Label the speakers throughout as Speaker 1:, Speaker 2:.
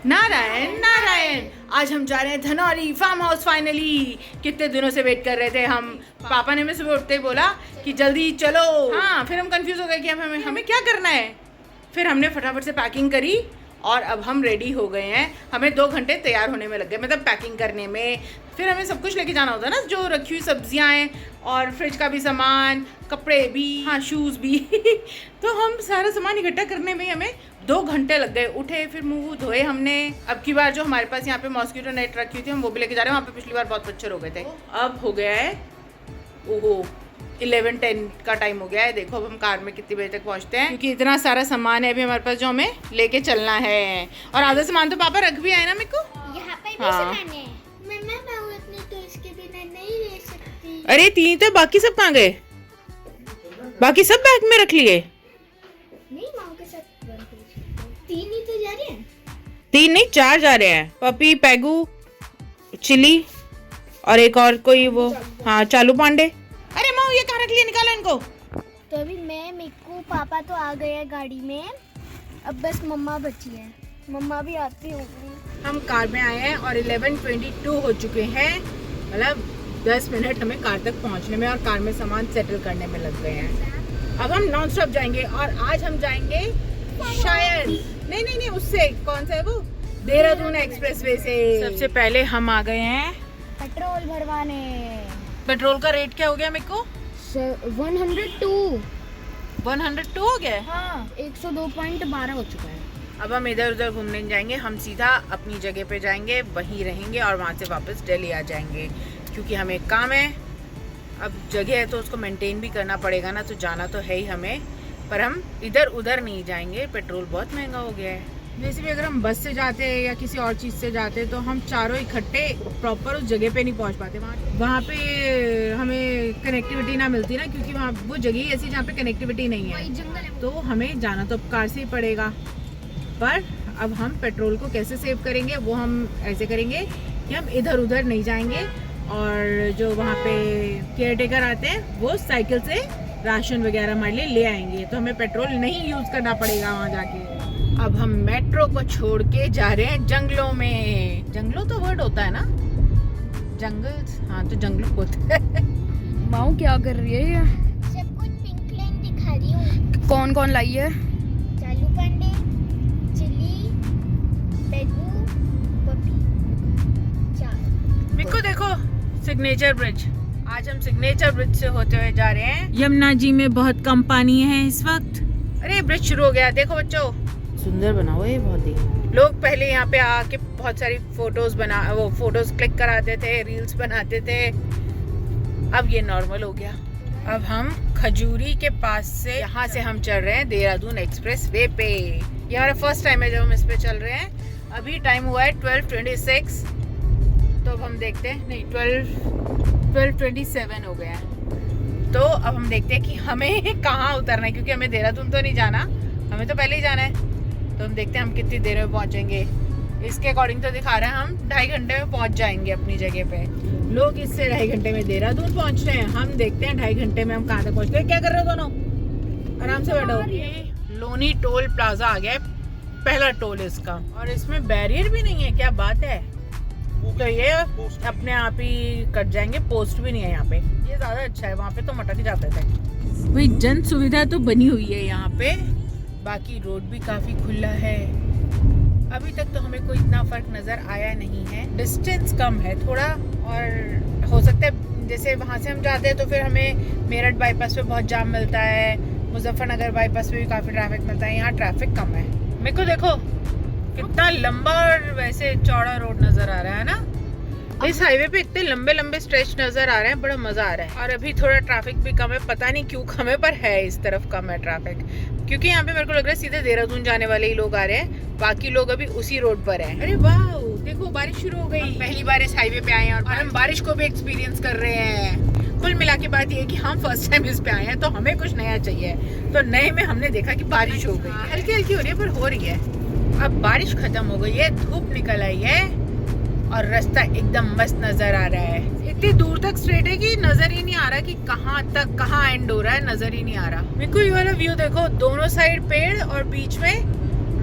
Speaker 1: नारायण नारायण। आज हम जा रहे हैं धनौरी फार्म हाउस। फाइनली कितने दिनों से वेट कर रहे थे हम। पापा ने हमें सुबह उठते ही बोला कि जल्दी चलो। हाँ, फिर हम कंफ्यूज हो गए कि हमें क्या करना है। फिर हमने फटाफट से पैकिंग करी और अब हम रेडी हो गए हैं। हमें 2 घंटे तैयार होने में लग गए, मतलब पैकिंग करने में। फिर हमें सब कुछ लेके जाना होता है ना, जो रखी हुई सब्जियां हैं और फ्रिज का भी सामान, कपड़े भी, हाँ शूज़ भी तो हम सारा सामान इकट्ठा करने में हमें 2 घंटे लग गए। उठे, फिर मुंह धोए हमने। अब की बार जो हमारे पास यहाँ पे मॉस्किटो नेट रखी हुई थी, हम वो भी लेके जा रहे हैं। वहाँ पे पिछली बार बहुत मच्छर हो गए थे। अब हो गया है ओहो 11:10 का टाइम हो गया है। देखो अब हम कार में कितनी बजे तक पहुंचते हैं, क्योंकि इतना सारा सामान है अभी हमारे पास जो हमें लेके चलना है। और आधा सामान तो पापा रख भी आए ना मेरे को।
Speaker 2: यहाँ पे भी
Speaker 1: हाँ।
Speaker 2: सामान है। मैं उतनी तो इसके बिना नहीं ले सकती।
Speaker 1: अरे 3 तो, बाकी सब कहाँ गए? बाकी सब बैग में रख लिए?
Speaker 2: नहीं, माँ के साथ 3 ही तो जा रहे हैं।
Speaker 1: 3 नहीं 4 जा रहे हैं। पपी, पैगू, चिली और एक और कोई वो, हाँ चालू पांडे। अरे माँ ये कहाँ रख लिए, निकालो इनको।
Speaker 2: तो अभी मैं, मिक्कू, पापा तो आ गए हैं गाड़ी में। अब बस मम्मा बची है। मम्मा भी आती होंगी।
Speaker 1: हम कार में आए हैं और 11:22 हो चुके हैं। मतलब 10 मिनट हमें कार तक पहुंचने में और कार में सामान सेटल करने में लग गए हैं। अब हम नॉन स्टॉप जाएंगे और आज हम जाएंगे शायद नहीं उससे, कौन सा है वो, देहरादून एक्सप्रेसवे से। सबसे पहले हम आ गए हैं
Speaker 2: पेट्रोल भरवाने।
Speaker 1: पेट्रोल का रेट क्या हो गया मेरे को?
Speaker 2: 102।
Speaker 1: 102 हो गया है।
Speaker 2: हाँ, 102.12 हो चुका है।
Speaker 1: अब हम इधर उधर घूमने नहीं जाएंगे, हम सीधा अपनी जगह पे जाएंगे, वहीं रहेंगे और वहाँ से वापस दिल्ली आ जाएंगे, क्योंकि हमें एक काम है। अब जगह है तो उसको मेंटेन भी करना पड़ेगा ना, तो जाना तो है ही हमें। पर हम इधर उधर नहीं जाएंगे, पेट्रोल बहुत महंगा हो गया है। वैसे भी अगर हम बस से जाते हैं या किसी और चीज़ से जाते हैं तो हम चारों इकट्ठे प्रॉपर उस जगह पे नहीं पहुंच पाते। वहाँ पे हमें कनेक्टिविटी ना मिलती ना, क्योंकि वहाँ वो जगह ही ऐसी जहाँ पे कनेक्टिविटी नहीं है,
Speaker 2: जंगल है।
Speaker 1: तो हमें जाना तो अब कार से ही पड़ेगा। पर अब हम पेट्रोल को कैसे सेव करेंगे, वो हम ऐसे करेंगे कि हम इधर उधर नहीं जाएंगे और जो वहाँ पे केयर टेकर आते हैं वो साइकिल से राशन वगैरह हमारे लिए ले आएंगे, तो हमें पेट्रोल नहीं यूज़ करना पड़ेगा वहाँ जाके। अब हम मेट्रो को छोड़ के जा रहे हैं जंगलों में। जंगलों तो वर्ड होता है ना, जंगल, हाँ तो जंगलों होता है।
Speaker 3: माऊ क्या कर रही है ये?
Speaker 2: सब कुछ पिंक लाइन दिखा रही हूँ।
Speaker 3: कौन कौन लाई है?
Speaker 2: चालू पांडे, चिली, पेगू, पपी, 4।
Speaker 1: मिक्को देखो सिग्नेचर ब्रिज। आज हम सिग्नेचर ब्रिज से होते हुए जा रहे हैं। यमुना जी में बहुत कम पानी है इस वक्त। अरे ब्रिज शुरू हो गया, देखो बच्चों, सुंदर बना हुआ है बहुत ही। लोग पहले यहाँ पे आके बहुत सारी फोटोज क्लिक कराते थे, रील्स बनाते थे। अब ये नॉर्मल हो गया। अब हम खजूरी के पास से, यहाँ से हम चल रहे हैं देहरादून एक्सप्रेस वे पे। ये हमारा फर्स्ट टाइम है जब हम इस पे चल रहे हैं। अभी टाइम हुआ है 12:26, तो अब हम देखते हैं, नहीं 12:27 हो गया है। तो अब हम देखते हैं कि हमें कहाँ उतरना है, क्योंकि हमें देहरादून तो नहीं जाना, हमें तो पहले ही जाना है। तो हम देखते हैं हम कितनी देर में पहुँचेंगे। इसके अकॉर्डिंग तो दिखा रहे हैं हम 2.5 घंटे में पहुँच जाएंगे अपनी जगह पे। लोग इससे 2.5 घंटे में देहरादून पहुँच रहे हैं, हम देखते हैं 2.5 घंटे में हम कहाँ तक पहुँचते हैं। क्या कर रहे हो दोनों? आराम से बैठो। लोनी टोल प्लाजा आ गया है, पहला टोल इसका, और इसमें बैरियर भी नहीं है। क्या बात है। तो ये अपने आप ही कट जाएंगे, पोस्ट भी नहीं है यहाँ पे। ये ज्यादा अच्छा है, वहाँ पे तो मटक जाते थे। भाई जन सुविधा तो बनी हुई है यहाँ पे, बाकी रोड भी काफी खुला है। अभी तक तो हमें कोई इतना फर्क नजर आया नहीं है। डिस्टेंस कम है थोड़ा, और हो सकता है जैसे वहाँ से हम जाते हैं तो फिर हमें मेरठ बाईपास पे बहुत जाम मिलता है, मुजफ्फरनगर बाईपास पे भी काफी ट्रैफिक मिलता है। यहाँ ट्रैफिक कम है। मेरे को देखो कितना लंबा और वैसे चौड़ा रोड नजर आ रहा है ना। इस हाईवे पे इतने लंबे लंबे स्ट्रेच नजर आ रहे हैं, बड़ा मजा आ रहा है। और अभी थोड़ा ट्रैफिक भी कम है, पता नहीं क्यों कम है, पर है इस तरफ कम है ट्रैफिक, क्योंकि यहाँ पे मेरे को लग रहा है सीधे देहरादून जाने वाले ही लोग आ रहे हैं, बाकी लोग अभी उसी रोड पर हैं। अरे वाह देखो बारिश शुरू हो गई। पहली बार इस हाईवे पे आए हैं और हम बारिश को भी एक्सपीरियंस कर रहे हैं। कुल मिला के बात ये है कि हम फर्स्ट टाइम इस पे आए हैं, तो हमें कुछ नया चाहिए। तो नए में हमने देखा कि बारिश हो गई, हल्की हल्की हो रही है पर हो रही है। अब बारिश खत्म हो गई है, धूप निकल आई है और रास्ता एकदम मस्त नजर आ रहा है। इतनी दूर तक स्ट्रेट है कि नजर ही नहीं आ रहा कि कहाँ तक कहाँ एंड हो रहा है, नजर ही नहीं आ रहा। मेरे को ये वाला व्यू देखो, दोनों साइड पेड़ और बीच में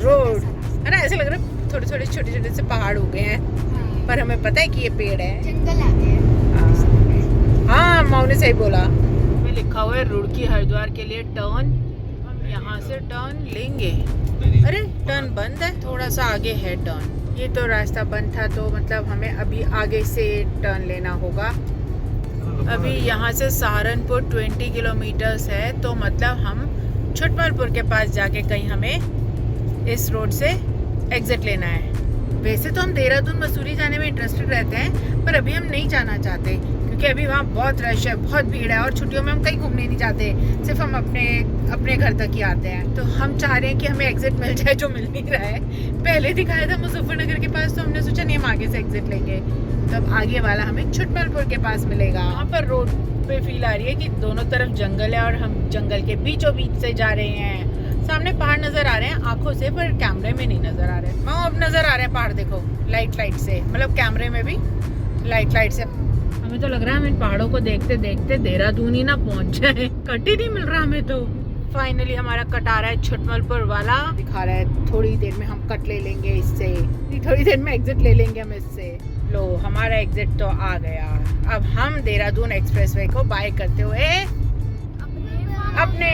Speaker 1: रोड है ना, ऐसे लग रहा है थोड़े थोड़े छोटे छोटे से पहाड़ हो गए हैं, पर हमें पता है कि ये पेड़ है।
Speaker 2: जंगल आ गया।
Speaker 1: हाँ माऊ ने सही बोला। में लिखा हुआ है रुड़की हरिद्वार के लिए टर्न, हम यहाँ से टर्न लेंगे। अरे टर्न बंद है, थोड़ा सा आगे है टर्न। ये तो रास्ता बंद था, तो मतलब हमें अभी आगे से टर्न लेना होगा। अभी यहाँ से सहारनपुर 20 किलोमीटर्स है, तो मतलब हम छुटमलपुर के पास जाके कहीं हमें इस रोड से एग्जिट लेना है। वैसे तो हम देहरादून मसूरी जाने में इंटरेस्टेड रहते हैं, पर अभी हम नहीं जाना चाहते क्योंकि अभी वहाँ बहुत रश है, बहुत भीड़ है, और छुट्टियों में हम कहीं घूमने नहीं जाते, सिर्फ हम अपने घर तक ही आते हैं। तो हम चाह रहे हैं कि हमें एग्जिट मिल जाए, जो मिल नहीं रहा है। पहले दिखाया था मुजफ्फरनगर के पास, तो हमने सोचा नहीं हम आगे से एग्जिट लेंगे, तब आगे वाला हमें छुटमलपुर के पास मिलेगा। यहाँ पर रोड पे फील आ रही है कि दोनों तरफ जंगल है और हम जंगल के बीचों बीच से जा रहे हैं। सामने पहाड़ नजर आ रहे हैं आंखों से, पर कैमरे में नहीं नजर आ रहे। अब नजर आ रहे हैं पहाड़, देखो लाइट से, मतलब कैमरे में भी लाइट से। हमें तो लग रहा है हम इन पहाड़ों को देखते देखते देहरादून ही ना पहुंच जाए, कट ही नहीं मिल रहा हमें। तो फाइनली हमारा कट आ रहा है, छुटमलपुर वाला दिखा रहा है। थोड़ी देर में हम कट ले लेंगे इससे, थोड़ी देर में एग्जिट ले लेंगे हम इससे। लो हमारा एग्जिट तो आ गया। अब हम देहरादून एक्सप्रेसवे को बाय करते हुए अपने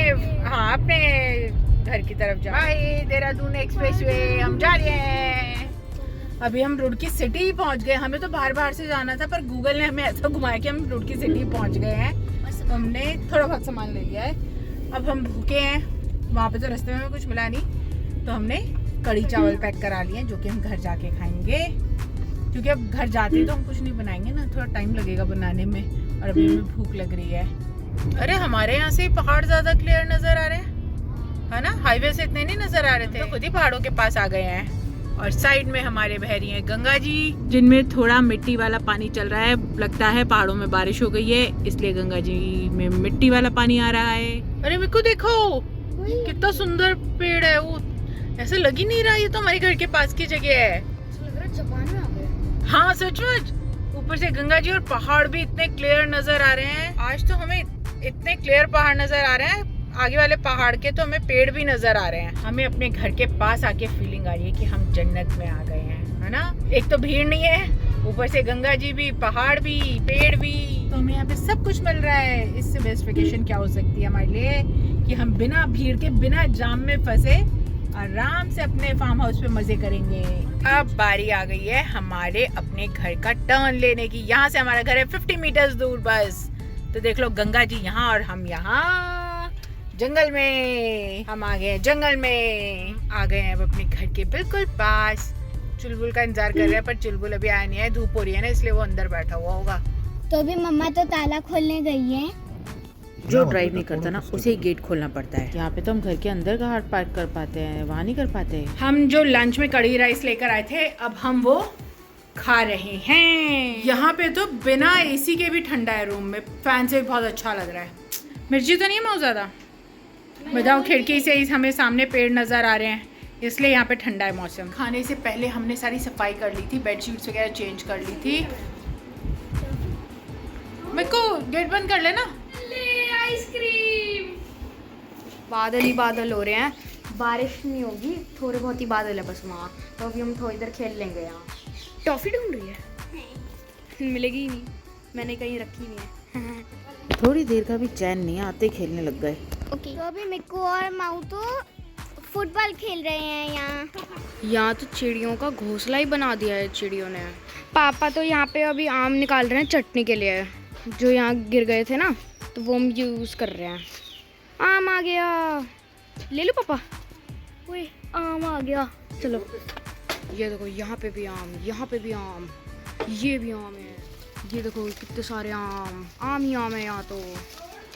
Speaker 1: घर की तरफ जा। बाय देहरादून एक्सप्रेसवे, हम जा रहे हैं। अभी हम रुड़की सिटी पहुंच गए। हमें तो बाहर से जाना था, पर गूगल ने हमें ऐसा घुमाया कि हम रुड़की सिटी पहुंच गए हैं। तो हमने थोड़ा बहुत सामान ले लिया है। अब हम भूखे हैं, वहाँ पे तो रास्ते में हमें कुछ मिला नहीं, तो हमने कढ़ी चावल पैक करा लिए, जो कि हम घर जाके खाएंगे, क्योंकि अब घर जाते तो हम कुछ नहीं बनाएंगे ना, थोड़ा टाइम लगेगा बनाने में, और अभी हमें भूख लग रही है। अरे हमारे यहाँ से पहाड़ ज्यादा क्लियर नजर आ रहे हैं, है ना, हाईवे से इतने नहीं नजर आ रहे थे। तो खुद ही पहाड़ों के पास आ गए हैं, और साइड में हमारे बह रही है गंगा जी, जिनमें थोड़ा मिट्टी वाला पानी चल रहा है। लगता है पहाड़ों में बारिश हो गई है, इसलिए गंगा जी में मिट्टी वाला पानी आ रहा है। अरे मेरे को देखो कितना सुंदर पेड़ है, वो ऐसे लग ही नहीं रहा ये तो हमारे घर के पास की जगह है।
Speaker 2: जापान में आ गए।
Speaker 1: हाँ सचमुच, ऊपर से गंगा जी और पहाड़ भी इतने क्लियर नजर आ रहे हैं। आज तो हमें इतने क्लियर पहाड़ नजर आ रहे हैं, आगे वाले पहाड़ के तो हमें पेड़ भी नजर आ रहे हैं। हमें अपने घर के पास आके फीलिंग आ रही है कि हम जन्नत में आ गए हैं, है ना। एक तो भीड़ नहीं है, ऊपर से गंगा जी भी, पहाड़ भी, पेड़ भी, तो हमें यहाँ पे सब कुछ मिल रहा है। इससे बेस्ट वेकेशन क्या हो सकती है हमारे लिए, कि हम बिना भीड़ के, बिना जाम में फंसे आराम से अपने फार्म हाउस पे मजे करेंगे। अब बारी आ गई है हमारे अपने घर का टर्न लेने की। यहाँ से हमारा घर है 50 मीटर्स दूर बस। तो देख लो गंगा जी यहाँ और हम यहाँ जंगल में। हम आ गए जंगल में, आ गए हैं अब अपने घर के बिल्कुल पास। चुलबुल का इंतजार कर रहे हैं, पर चुलबुल अभी आया नहीं है, धूप हो रही है ना, इसलिए वो अंदर बैठा हुआ होगा।
Speaker 2: तो अभी मम्मा तो ताला खोलने गई है।
Speaker 1: जो ड्राइव नहीं करता ना, उसे ही गेट खोलना पड़ता है। यहाँ पे तो हम घर के अंदर कार पार्क कर पाते हैं, वहाँ नहीं कर पाते। हम जो लंच में कढ़ी राइस लेकर आए थे, अब हम वो खा रहे हैं। यहाँ पे तो बिना एसी के भी ठंडा है रूम में, फैन से भी बहुत अच्छा लग रहा है। मिर्ची तो नहीं है बहुत ज़्यादा, बताओ। खिड़की से हमें सामने पेड़ नज़र आ रहे हैं, इसलिए यहाँ पे ठंडा है मौसम। खाने से पहले हमने सारी सफाई कर ली थी, बेडशीट्स वगैरह चेंज कर ली थी। मेरे को गेट बंद कर लेना।
Speaker 3: आइसक्रीम। बादल ही बादल हो रहे हैं, बारिश नहीं होगी, थोड़े बहुत ही बादल है बस वहाँ। तो अभी हम थोड़ी देर खेल लेंगे यहाँ। टॉफी ढूंढ रही है, मिलेगी ही नहीं, मैंने कहीं रखी नहीं है।
Speaker 1: थोड़ी देर का भी चैन नहीं, आते खेलने लग गए।
Speaker 2: ओके। तो अभी मिक्कू और माऊ तो फुटबॉल खेल रहे हैं
Speaker 3: यहाँ तो चिड़ियों का घोंसला ही बना दिया है चिड़ियों ने। पापा तो यहाँ पे अभी आम निकाल रहे हैं चटनी के लिए, जो यहाँ गिर गए थे ना, तो वो हम यूज़ कर रहे हैं। आम आ गया, ले लो पापा। ओए आम आ गया, चलो। ये देखो यहाँ पे भी आम, यहाँ पे भी आम, ये भी आम है। ये देखो कितने सारे आम ही आम है यहाँ तो।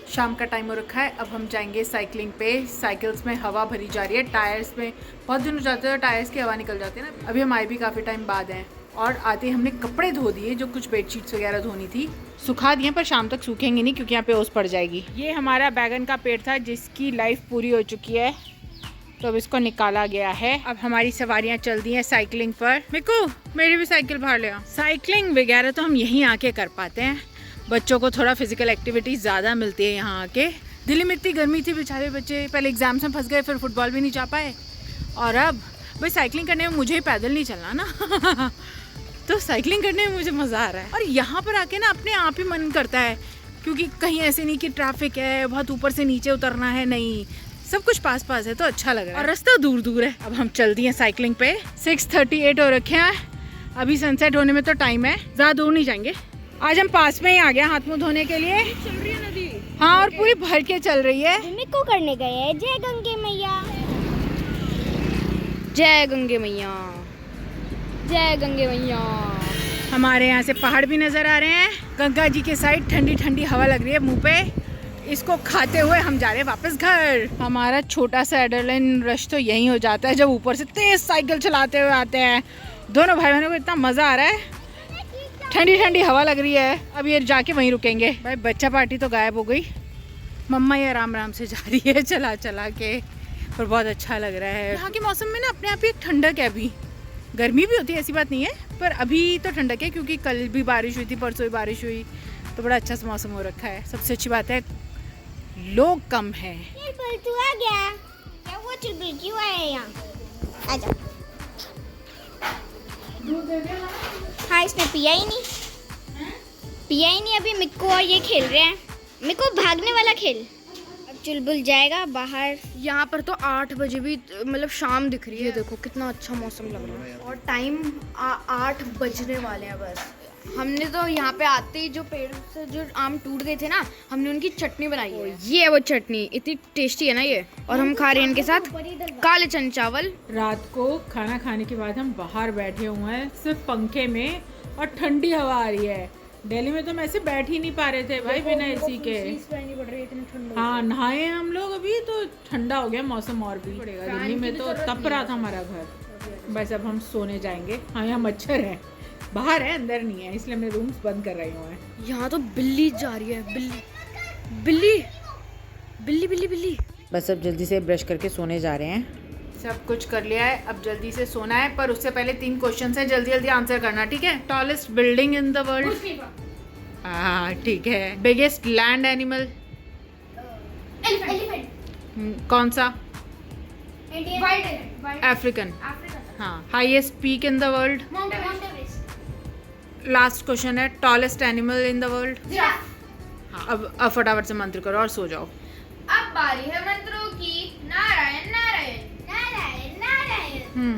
Speaker 3: शाम का टाइम हो रखा है, अब हम जाएंगे साइकिलिंग पे। साइकिल्स में हवा भरी जा रही है, टायर्स में बहुत दिन हो जाते हैं, टायर्स की हवा निकल जाती है ना। अभी हम आए भी काफ़ी टाइम बाद हैं, और आते ही हमने कपड़े धो दिए, जो कुछ बेडशीट्स वगैरह धोनी थी सुखा दिए, पर शाम तक सूखेंगे नहीं क्योंकि यहाँ पे ओस पड़ जाएगी। ये हमारा बैगन का पेड़ था, जिसकी लाइफ पूरी हो चुकी है, तो अब इसको निकाला गया है। अब हमारी सवारियाँ चल दी हैं साइकिलिंग पर। मिक्कू मेरी भी साइकिल बाहर ले आओ। साइकिलिंग वगैरह तो हम यहीं आके कर पाते हैं, बच्चों को थोड़ा फिजिकल एक्टिविटी ज़्यादा मिलती है यहाँ आके। दिल्ली में इतनी गर्मी थी, बेचारे बच्चे पहले एग्जाम्स में फंस गए, फिर फुटबॉल भी नहीं जा पाए, और अब
Speaker 1: भाई साइकिलिंग करने में मुझे ही पैदल नहीं चलना ना तो साइकिलिंग करने में मुझे मज़ा आ रहा है। और यहाँ पर आके ना अपने आप ही मन करता है, क्योंकि कहीं ऐसे नहीं कि ट्रैफिक है, बहुत ऊपर से नीचे उतरना है, नहीं, सब कुछ पास पास है तो अच्छा लग रहा है। और रास्ता दूर दूर है। अब हम चल दिए साइकिलिंग पे। 6:38 हो रखे हैं, अभी सनसेट होने में तो टाइम है, ज़्यादा दूर नहीं जाएंगे। आज हम पास में ही आ गए हाथ मुँह धोने के लिए।
Speaker 3: चल रही है नदी।
Speaker 1: हाँ, और पूरी भर के चल रही है।
Speaker 2: मिक्कू करने गए हैं जय गंगे मैया।
Speaker 3: जय गंगे मैया, जय गंगे मैया।
Speaker 1: हमारे यहाँ से पहाड़ भी नज़र आ रहे हैं, गंगा जी के साइड ठंडी ठंडी हवा लग रही है मुंह पे। इसको खाते हुए हम जा रहे हैं वापस घर। हमारा छोटा सा एड्रेनलिन रश तो यही हो जाता है जब ऊपर से तेज साइकिल चलाते हुए आते हैं। दोनों भाई बहनों को इतना मज़ा आ रहा है, ठंडी ठंडी हवा लग रही है। अब ये जाके वहीं रुकेंगे। भाई बच्चा पार्टी तो गायब हो गई, मम्मा ये आराम आराम से जा रही है चला चला के, और बहुत अच्छा लग रहा है। यहाँ के मौसम में ना अपने आप ही एक ठंडक है। अभी गर्मी भी होती है, ऐसी बात नहीं है, पर अभी तो ठंडक है क्योंकि कल भी बारिश हुई थी, परसों भी बारिश हुई, तो बड़ा अच्छा सा मौसम हो रखा है। सबसे अच्छी बात है लोग कम है।
Speaker 2: चुलबुल तू आ गया क्या? वो चुलबुल क्यों आया यहाँ? आजा। हाँ, इसने पिया ही नहीं अभी। मिक्कू और ये खेल रहे हैं। मिक्कू भागने वाला खेल। अब चुलबुल जाएगा बाहर।
Speaker 3: यहाँ पर तो 8 बजे भी मतलब शाम दिख रही है। देखो कितना अच्छा मौसम लग रहा है, और टाइम 8 बजने वाले हैं बस। हमने तो यहाँ पे आते ही जो पेड़ से जो आम टूट गए थे ना, हमने उनकी चटनी बनाई है। ये है वो चटनी, इतनी टेस्टी है ना ये। और हम खा रहे हैं इनके साथ काले चने चावल।
Speaker 1: रात को खाना खाने के बाद हम बाहर बैठे हुए हैं सिर्फ पंखे में, और ठंडी हवा आ रही है। दिल्ली में तो हम ऐसे बैठ ही नहीं पा रहे थे भाई बिना एसी के। हाँ, नहाए हम लोग अभी तो ठंडा हो गया मौसम। और भी पड़ेगा, दिल्ली में तो तप रहा था हमारा घर। बस अब हम सोने जाएंगे। हाँ, यहाँ मच्छर है, बाहर है अंदर नहीं है, इसलिए हमने रूम्स बंद कर रही हूँ।
Speaker 3: यहाँ तो बिल्ली जा रही है, बिल्ली बिल्ली बिल्ली बिल्ली बिल्ली।
Speaker 1: बस अब जल्दी से ब्रश करके सोने जा रहे हैं। सब कुछ कर लिया है, अब जल्दी से सोना है, पर उससे पहले 3 क्वेश्चन है, जल्दी जल्दी आंसर करना, ठीक है? Tallest building in the world? हाँ ठीक है। Biggest land animal? कौन सा? अफ्रीकन। हाँ। Highest peak in the world? Last question है, tallest animal in the world? हाँ, अब फटाफट से मंत्र करो और सो जाओ।
Speaker 3: अब बारी है मंत्रों की। नारायण नारायण
Speaker 2: नारायण नारायण।